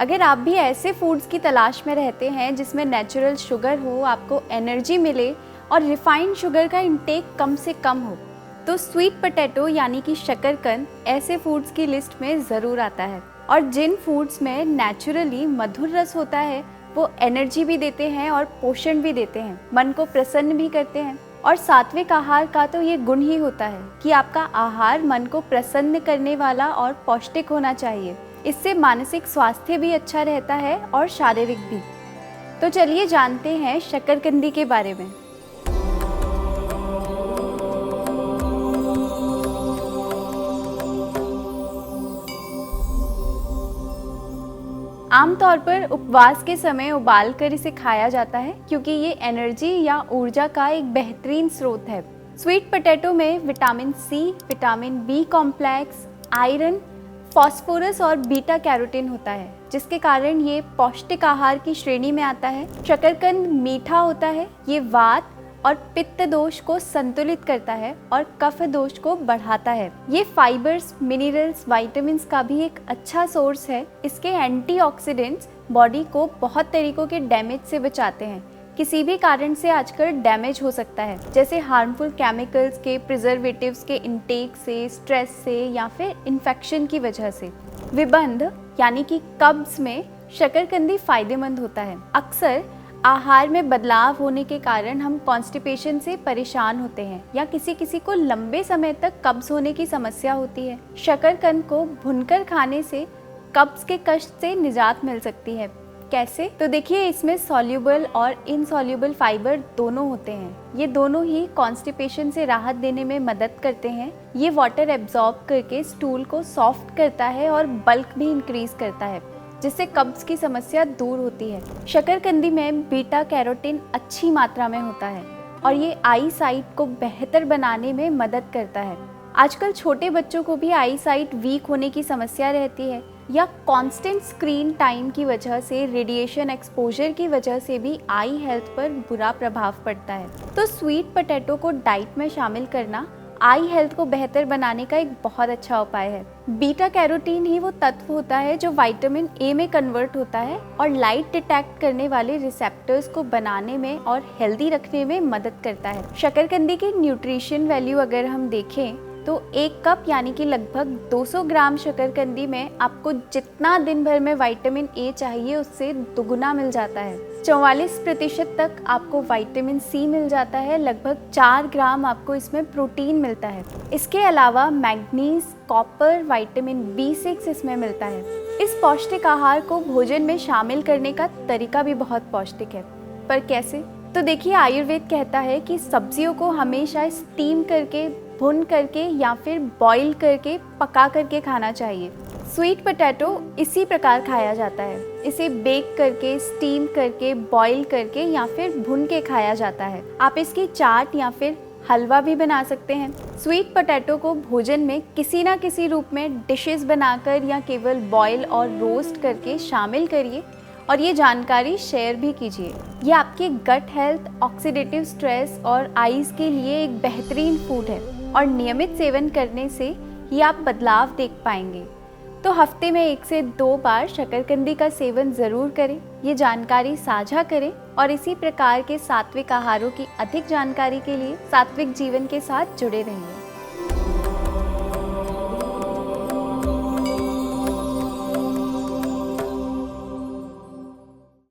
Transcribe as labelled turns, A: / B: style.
A: अगर आप भी ऐसे फूड्स की तलाश में रहते हैं जिसमें नेचुरल शुगर हो, आपको एनर्जी मिले और रिफाइंड शुगर का इंटेक कम से कम हो, तो स्वीट पोटैटो यानी कि शकरकंद ऐसे फूड्स की लिस्ट में ज़रूर आता है। और जिन फूड्स में नेचुरली मधुर रस होता है वो एनर्जी भी देते हैं और पोषण भी देते हैं, मन को प्रसन्न भी करते हैं। और सात्विक आहार का तो ये गुण ही होता है कि आपका आहार मन को प्रसन्न करने वाला और पौष्टिक होना चाहिए। इससे मानसिक स्वास्थ्य भी अच्छा रहता है और शारीरिक भी। तो चलिए जानते हैं शकरकंदी के बारे में। आमतौर पर उपवास के समय उबाल कर इसे खाया जाता है क्योंकि ये एनर्जी या ऊर्जा का एक बेहतरीन स्रोत है। स्वीट पोटैटो में vitamin C, vitamin B complex, iron, phosphorus और बीटा कैरोटीन होता है, जिसके कारण ये पौष्टिक आहार की श्रेणी में आता है। शकरकंद मीठा होता है, ये वात और पित्त दोष को संतुलित करता है और कफ दोष को बढ़ाता है। ये फाइबर्स, मिनरल्स, विटामिन्स का भी एक अच्छा सोर्स है। इसके एंटीऑक्सीडेंट्स बॉडी को बहुत तरीकों के डैमेज से बचाते हैं। किसी भी कारण से आजकल डैमेज हो सकता है, जैसे हार्मफुल केमिकल्स के, प्रिजर्वेटिव्स के इंटेक से, स्ट्रेस से या फिर इन्फेक्शन की वजह से। विबंध यानी कि कब्ज में शकरकंदी फायदेमंद होता है। अक्सर आहार में बदलाव होने के कारण हम कॉन्स्टिपेशन से परेशान होते हैं या किसी को लंबे समय तक कब्ज होने की समस्या होती है। शकरकंद को भूनकर खाने से कब्ज के कष्ट से निजात मिल सकती है। कैसे? तो देखिए, इसमें सॉल्युबल और इनसॉल्युबल फाइबर दोनों होते हैं। ये दोनों ही कॉन्स्टिपेशन से राहत देने में मदद करते हैं। ये वाटर एब्जॉर्ब करके स्टूल को सॉफ्ट करता है और बल्क भी इंक्रीज करता है, जिससे कब्ज की समस्या दूर होती है। शकरकंदी में बीटा कैरोटीन अच्छी मात्रा में होता है और ये आई साइट को बेहतर बनाने में मदद करता है। आजकल छोटे बच्चों को भी आई साइट वीक होने की समस्या रहती है या कांस्टेंट स्क्रीन टाइम की वजह से, रेडिएशन एक्सपोजर की वजह से भी आई हेल्थ पर बुरा प्रभाव पड़ता है। तो स्वीट पोटैटो को डाइट में शामिल करना आई हेल्थ को बेहतर बनाने का एक बहुत अच्छा उपाय है। बीटा कैरोटीन ही वो तत्व होता है जो विटामिन ए में कन्वर्ट होता है और लाइट डिटेक्ट करने वाले रिसेप्टर्स को बनाने में और हेल्दी रखने में मदद करता है। शकरकंदी की न्यूट्रिशन वैल्यू अगर हम देखें तो 1 कप यानी कि लगभग 200 ग्राम शकरकंदी में आपको जितना दिन भर में विटामिन ए चाहिए उससे दुगुना मिल जाता है। 44% तक आपको विटामिन सी मिल जाता है। लगभग 4 ग्राम आपको इसमें प्रोटीन मिलता है। इसके अलावा मैग्नीज, कॉपर, विटामिन B6 इसमें मिलता है। इस पौष्टिक आहार को भोजन में शामिल करने का तरीका भी बहुत पौष्टिक है। पर कैसे? तो देखिए, आयुर्वेद कहता है कि सब्जियों को हमेशा स्टीम करके, भून करके या फिर बॉईल करके, पका करके खाना चाहिए। स्वीट पोटैटो इसी प्रकार खाया जाता है। इसे बेक करके, स्टीम करके, बॉईल करके या फिर भून के खाया जाता है। आप इसकी चाट या फिर हलवा भी बना सकते हैं। स्वीट पोटैटो को भोजन में किसी ना किसी रूप में डिशेस बनाकर या केवल बॉईल और रोस्ट करके शामिल करिए और ये जानकारी शेयर भी कीजिए। ये आपके गट हेल्थ, ऑक्सीडेटिव स्ट्रेस और आईज के लिए एक बेहतरीन फूड है और नियमित सेवन करने से ये आप बदलाव देख पाएंगे। तो हफ्ते में 1 से 2 बार शकरकंदी का सेवन ज़रूर करें। ये जानकारी साझा करें और इसी प्रकार के सात्विक आहारों की अधिक जानकारी के लिए सात्विक जीवन के साथ जुड़े रहिए।